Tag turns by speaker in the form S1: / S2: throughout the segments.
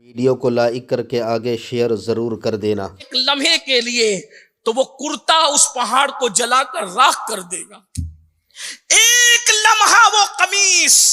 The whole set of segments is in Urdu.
S1: ویڈیو کو لائک کر کے آگے شیئر ضرور کر دینا۔
S2: ایک لمحے کے لیے تو وہ کرتا اس پہاڑ کو جلا کر راکھ کر دے گا۔ ایک لمحہ وہ قمیص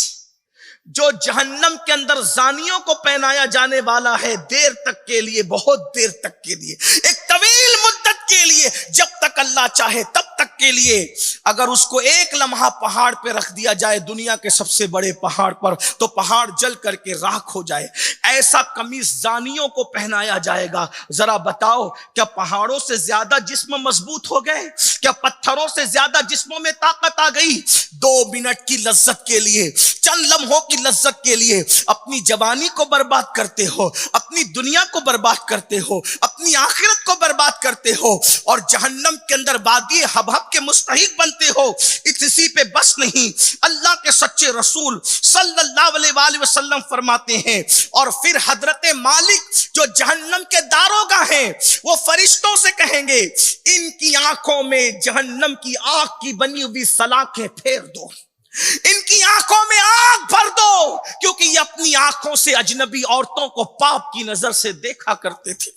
S2: جو جہنم کے اندر زانیوں کو پہنایا جانے والا ہے، دیر تک کے لیے، بہت دیر تک کے لیے، ایک طویل مدت کے لیے، جب تک اللہ چاہے تب تک کے لیے، اگر اس کو ایک لمحہ پہاڑ پہ رکھ دیا جائے، دنیا کے سب سے بڑے پہاڑ پر، تو پہاڑ جل کر کے راکھ ہو جائے۔ ایسا قمیص زانیوں کو پہنایا جائے گا۔ ذرا بتاؤ، کیا پہاڑوں سے زیادہ جسم مضبوط ہو گئے؟ کیا پتھروں سے زیادہ جسموں میں طاقت آ گئی؟ 2 منٹ کی لذت کے لیے، چند لمحوں کی لذت کے لیے اپنی جوانی کو برباد کرتے ہو، اپنی دنیا کو برباد کرتے ہو، اپنی آخرت کو برباد کرتے ہو، اور جہنم کے اندر وادی حبہب کے مستحق بنتے ہو۔ اسی پہ بس نہیں، اللہ کے سچے رسول صلی اللہ علیہ وآلہ وسلم فرماتے ہیں، اور پھر حضرت مالک جو جہنم کے داروغہ ہیں، وہ فرشتوں سے کہیں گے ان کی آنکھوں میں جہنم کی آگ کی بنی ہوئی سلاخیں پھیر دو، ان کی آنکھوں میں آگ بھر دو، کیونکہ یہ اپنی آنکھوں سے اجنبی عورتوں کو پاپ کی نظر سے دیکھا کرتے تھے۔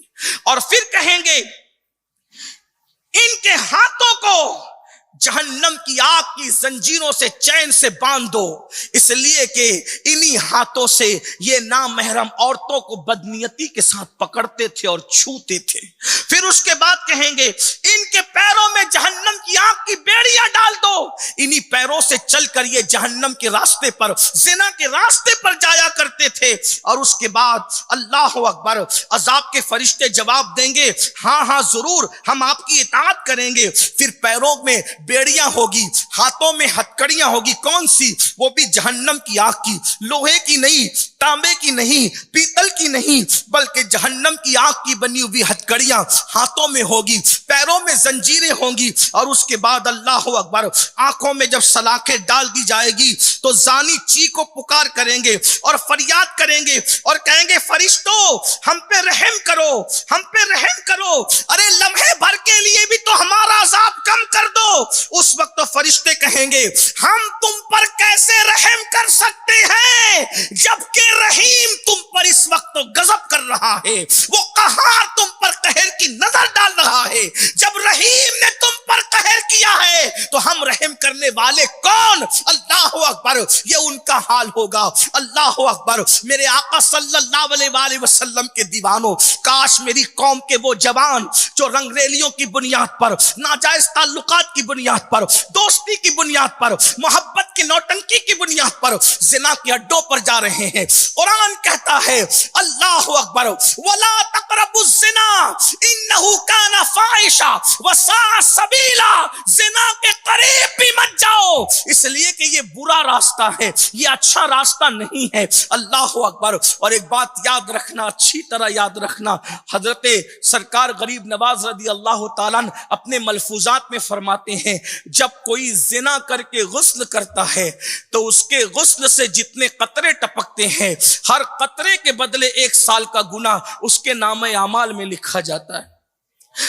S2: اور پھر کہیں گے ان کے ہاتھوں کو جہنم کی آگ کی زنجیروں سے چین سے باندھ دو، اس لیے کہ انہی ہاتھوں سے یہ نامحرم عورتوں کو بدنیتی کے ساتھ پکڑتے تھے اور چھوتے تھے۔ پھر اس کے بعد کہیں گے ان کے پیروں میں جہنم کی آگ کی بیڑیاں ڈال دو، انہی پیروں سے چل کر یہ جہنم کے راستے پر، زنا کے راستے پر جایا کرتے تھے۔ اور اس کے بعد اللہ اکبر، عذاب کے فرشتے جواب دیں گے ہاں ہاں ضرور، ہم آپ کی اطاعت کریں گے۔ پھر پیروں میں بیڑیاں ہوگی، ہاتھوں میں ہتکڑیاں ہوگی، کون سی؟ وہ بھی جہنم کی آگ کی، لوہے کی نہیں، تانبے کی نہیں، پیتل کی نہیں، بلکہ جہنم کی آگ کی بنی ہوئی ہتکڑیاں ہاتھوں میں ہوگی، پیروں میں زنجیریں ہوں گی۔ اور اس کے بعد اللہ اکبر، آنکھوں میں جب سلاخیں ڈال دی جائے گی تو زانی چیخ و پکار کریں گے اور فریاد کریں گے اور کہیں گے فرشتوں ہم پہ رحم کرو، ہم پہ رحم کرو، ارے لمحے بھر کے لیے بھی تو ہمارا عذاب کم کر دو۔ اس وقت تو فرشتے کہیں گے ہم تم پر کیسے رحم کر سکتے ہیں جبکہ رحیم تم پر اس وقت غضب کر رہا ہے، وہ قہار تم پر قہر کی نظر ڈال رہا ہے۔ جب رحیم نے تم پر قہر کیا ہے تو ہم رحم کرنے والے کون؟ اللہ اکبر، یہ ان کا حال ہوگا۔ اللہ اکبر، میرے آقا صلی اللہ علیہ وآلہ وسلم کے دیوانوں، کاش میری قوم کے وہ جوان جو رنگ ریلیوں کی بنیاد پر، ناجائز تعلقات کی بنیاد پر، دوستی کی بنیاد پر، محبت کی نوٹنکی کی بنیاد پر زنا کے اڈوں پر جا رہے ہیں، قرآن کہتا ہے اللہ اکبر وَلَا تَقْرَبُوا الزِّنَا إِنَّهُ كَانَ فَاحِشًا وَسَاءَ سَبِيلًا، زنا کے قریب بھی مت جاؤ، اس لیے کہ یہ برا راستہ ہے، یہ اچھا راستہ نہیں ہے۔ اللہ اکبر۔ اور ایک بات یاد رکھنا، اچھی طرح یاد رکھنا، حضرت سرکار غریب نواز رضی اللہ تعالیٰ اپنے ملفوظات میں فرماتے ہیں جب کوئی زنا کر کے غسل کرتا ہے تو اس کے غسل سے جتنے قطرے ٹپکتے ہیں، ہر قطرے کے بدلے 1 سال کا گناہ اس کے نامہ اعمال میں لکھا جاتا ہے۔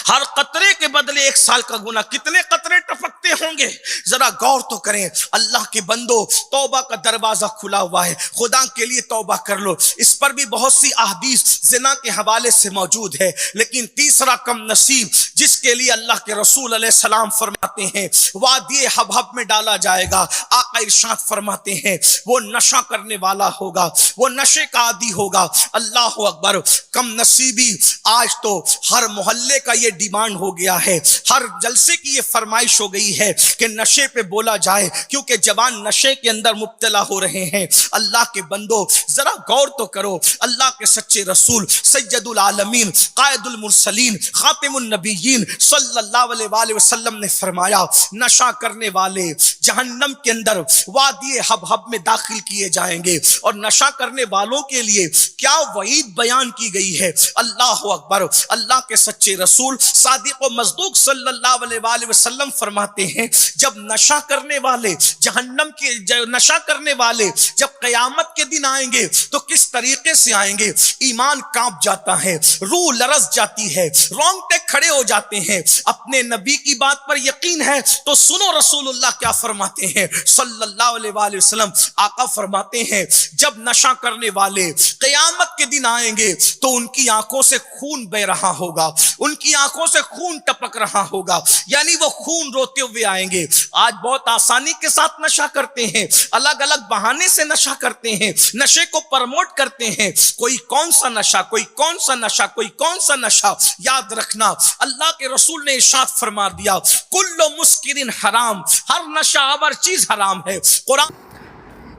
S2: ہر قطرے کے بدلے 1 سال کا گناہ، کتنے قطرے ٹپکتے ہوں گے؟ ذرا غور تو کریں۔ اللہ کے بندو، توبہ کا دروازہ کھلا ہوا ہے، خدا کے لیے توبہ کر لو۔ اس پر بھی بہت سی احادیث زنا کے حوالے سے موجود ہے، لیکن تیسرا کم نصیب جس کے لیے اللہ کے رسول علیہ السلام فرماتے ہیں وادی حبہب میں ڈالا جائے گا، آقا ارشاد فرماتے ہیں وہ نشہ کرنے والا ہوگا، وہ نشے کا عادی ہوگا۔ اللہ اکبر۔ کم نصیبی آج تو ہر محلے کا یہ ڈیمانڈ ہو گیا ہے، ہر جلسے کی یہ فرمائش ہو گئی ہے کہ نشے پہ بولا جائے، کیونکہ جوان نشے کے اندر مبتلا ہو رہے ہیں۔ اللہ کے بندو ذرا غور تو کرو، اللہ کے سچے رسول سید العالمین قائد المرسلین خاتم النبیین صلی اللہ علیہ وآلہ وسلم نے فرمایا نشہ کرنے والے جہنم کے اندر وادی حبہب میں داخل کیے جائیں گے۔ اور نشہ کرنے والوں کے لیے کیا وعید بیان کی گئی ہے، اللہ اکبر۔ اللہ کے سچے رسول صادق و مصدوق صلی اللہ علیہ وآلہ وسلم فرماتے ہیں جب نشہ کرنے والے جہنم کے نشہ کرنے والے جب قیامت کے دن آئیں گے تو کس طریقے سے آئیں گے؟ ایمان کانپ جاتا ہے، روح لرز جاتی ہے، رونگٹے کھڑے ہو جاتے ہیں۔ اپنے نبی کی بات پر یقین ہے تو سنو رسول اللہ کیا فرماتے ہیں صلی صلی اللہ علیہ وآلہ وسلم آقا فرماتے ہیں جب نشہ کرنے والے قیامت کے دن آئیں گے تو ان کی آنکھوں سے خون بہ رہا ہوگا, ان کی آنکھوں سے خون ٹپک رہا ہوگا, یعنی وہ خون روتے ہوئے آئیں گے. آج بہت آسانی کے ساتھ نشہ کرتے ہیں, الگ الگ بہانے سے نشہ کرتے ہیں, نشے کو پرموٹ کرتے ہیں, کوئی کون سا نشہ, کوئی کون سا نشہ, کوئی کون سا نشہ. یاد رکھنا اللہ کے رسول نے ارشاد فرما دیا کل مسکرن حرام, ہر نشہ آور چیز حرام ہے. قرآن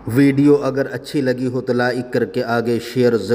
S1: ویڈیو اگر اچھی لگی ہو تو لائک کر کے آگے شیئر ضرور